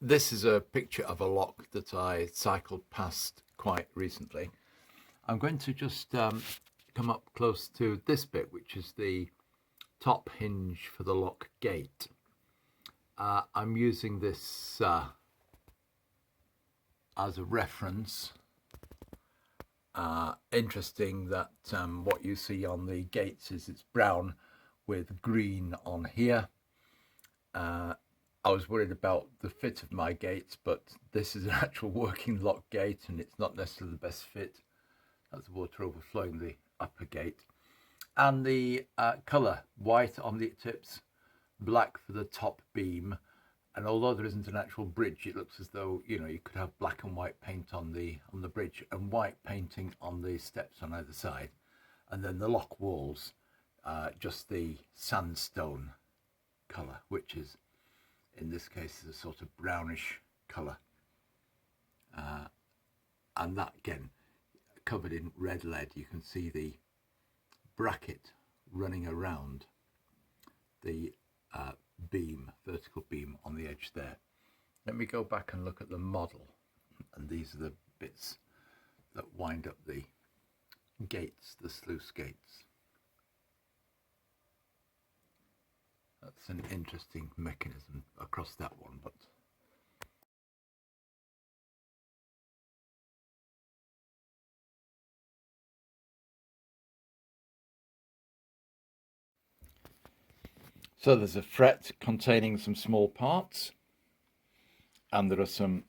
This is a picture of a lock that I cycled past quite recently. I'm going to just come up close to this bit, which is the top hinge for the lock gate. I'm using this as a reference. Interesting that what you see on the gates is it's brown with green on here. I was worried about the fit of my gates, but this is an actual working lock gate and it's not necessarily the best fit. That's the water overflowing the upper gate. And the colour, white on the tips, black for the top beam. And although there isn't an actual bridge, it looks as though, you know, you could have black and white paint on the bridge and white painting on the steps on either side. And then the lock walls, just the sandstone colour, which is, in this case, is a sort of brownish colour. And that, again, covered in red lead. You can see the bracket running around the beam, vertical beam on the edge there. Let me go back and look at the model, and these are the bits that wind up the gates, the sluice gates. That's an interesting mechanism across that one, but so there's a fret containing some small parts, and there are some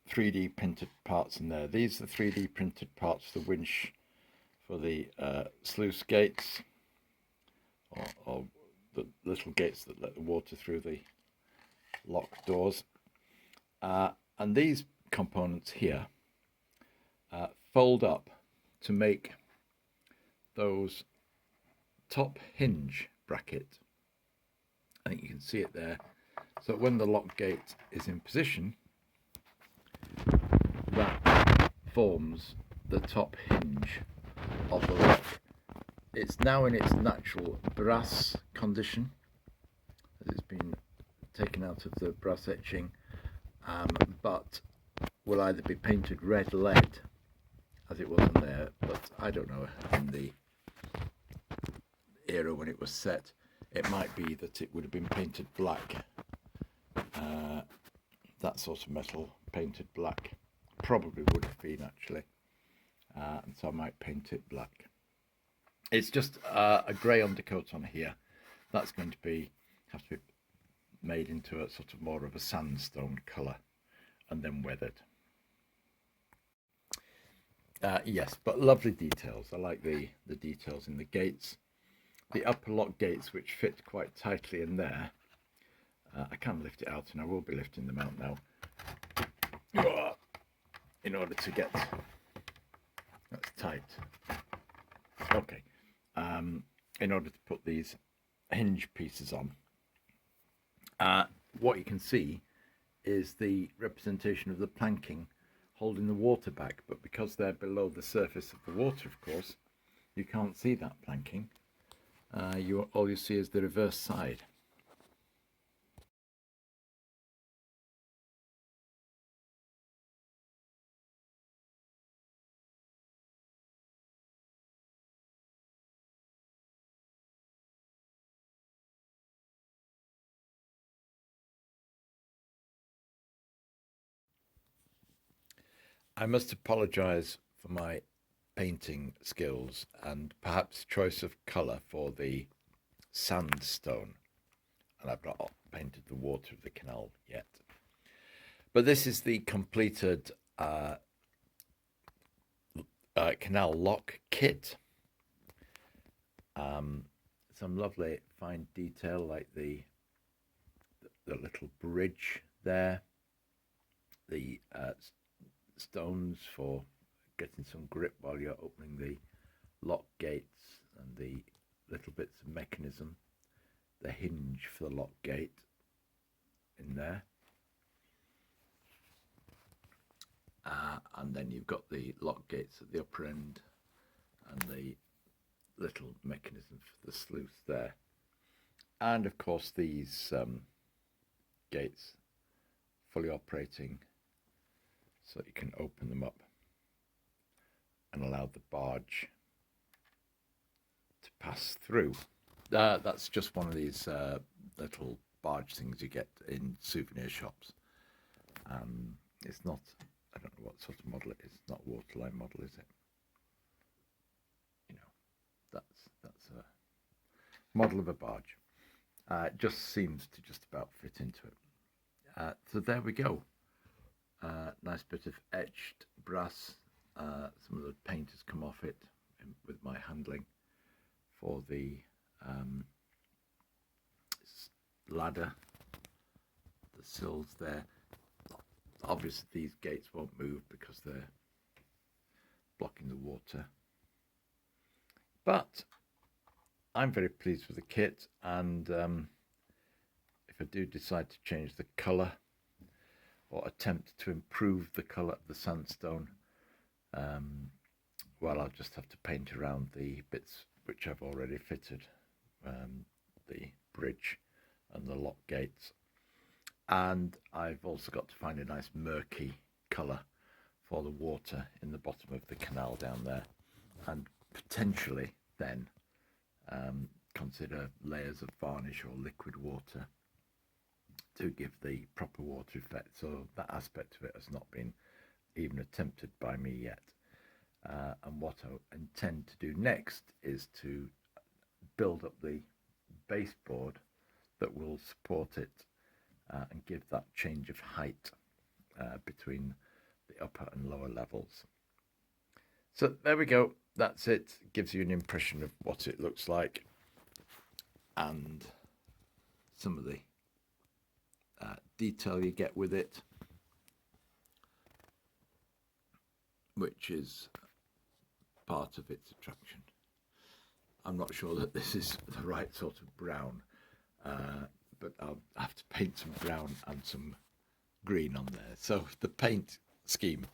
3D printed parts in there. These are the 3D printed parts for the winch for the sluice gates, or the little gates that let the water through the lock doors. And these components here fold up to make those top hinge bracket. I think you can see it there. So when the lock gate is in position, that forms the top hinge of the lock. It's now in its natural brass condition, as it's been taken out of the brass etching, but will either be painted red lead, as it was in there, but I don't know, in the era when it was set. It might be that it would have been painted black. That sort of metal painted black probably would have been, actually, and so I might paint it black. It's just a grey undercoat on here. That's going to have to be made into a sort of more of a sandstone colour and then weathered. Yes, but lovely details. I like the details in the gates. The upper lock gates, which fit quite tightly in there. I can lift it out, and I will be lifting them out now in order to get, that's tight. Okay. In order to put these hinge pieces on. What you can see is the representation of the planking holding the water back, but because they're below the surface of the water, of course, you can't see that planking. All you see is the reverse side. I must apologise for my painting skills and perhaps choice of colour for the sandstone, and I've not painted the water of the canal yet. But this is the completed canal lock kit. Some lovely fine detail, like the little bridge there, the stones for getting some grip while you're opening the lock gates, and the little bits of mechanism, the hinge for the lock gate in there, and then you've got the lock gates at the upper end and the little mechanism for the sluice there, and of course these gates fully operating, so you can open them up and allow the barge to pass through. That's just one of these little barge things you get in souvenir shops. It's not, I don't know what sort of model it is. It's not a waterline model, is it? You know, that's a model of a barge. It just seems to just about fit into it. So there we go. Nice bit of etched brass. Some of the paint has come off it with my handling for the ladder, the sills there. Obviously these gates won't move because they're blocking the water, but I'm very pleased with the kit, and if I do decide to change the colour or attempt to improve the colour of the sandstone, well, I'll just have to paint around the bits which I've already fitted, the bridge and the lock gates. And I've also got to find a nice murky colour for the water in the bottom of the canal down there, and potentially then consider layers of varnish or liquid water to give the proper water effect. So that aspect of it has not been even attempted by me yet. And what I intend to do next is to build up the baseboard that will support it and give that change of height between the upper and lower levels. So there we go. That's it. It gives you an impression of what it looks like and some of the detail you get with it, which is part of its attraction. I'm not sure that this is the right sort of brown, but I'll have to paint some brown and some green on there. So the paint scheme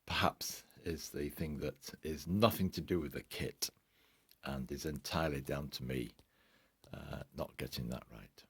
perhaps is the thing that is nothing to do with the kit and is entirely down to me not getting that right.